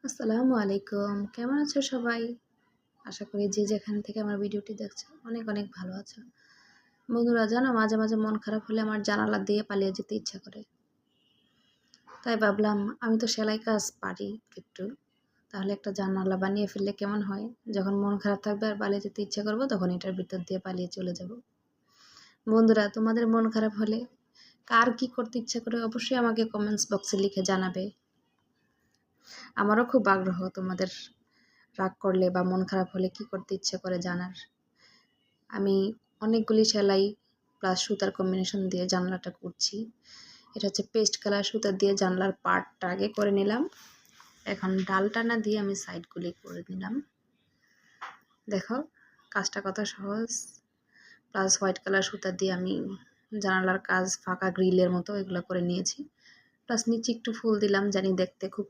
আসসালামু আলাইকুম। কেমন আছো সবাই? আশা করি যে যেখান থেকে আমার ভিডিওটি দেখছো অনেক অনেক ভালো আছো। বন্ধুরা জানো মাঝে মাঝে মন খারাপ হলে আমার জানালা দিয়ে পালিয়ে যেতে ইচ্ছা করে। তাই ভাবলাম আমি তো সেলাই কাজ পারি একটু, তাহলে একটা জানালা বানিয়ে ফেললে কেমন হয়? যখন মন খারাপ থাকবে আর পালিয়ে যেতে ইচ্ছা করবো তখন এটার ভিতর দিয়ে পালিয়ে চলে যাব। বন্ধুরা তোমাদের মন খারাপ হলে কার কি করতে ইচ্ছা করে অবশ্যই আমাকে কমেন্টস বক্সে লিখে জানাবে। আমারও খুব আগ্রহ তোমাদের রাগ করলে বা মন খারাপ হলে কি করতে ইচ্ছে করে জানার। আমি অনেকগুলি সেলাই প্লাস সুতার কম্বিনেশন দিয়ে জানলাটা করছি। এটা হচ্ছে পেস্ট কালার সুতা দিয়ে জানলার পার্টটা আগে করে নিলাম। এখন ডাল টানা দিয়ে আমি সাইডগুলি করে নিলাম। দেখো কাজটা কত সহজ। প্লাস হোয়াইট কালার সুতা দিয়ে আমি জানালার কাজ ফাঁকা গ্রিলের মতো এগুলো করে নিয়েছি। প্লাস নিচে একটু ফুল দিলাম, জানি দেখতে খুব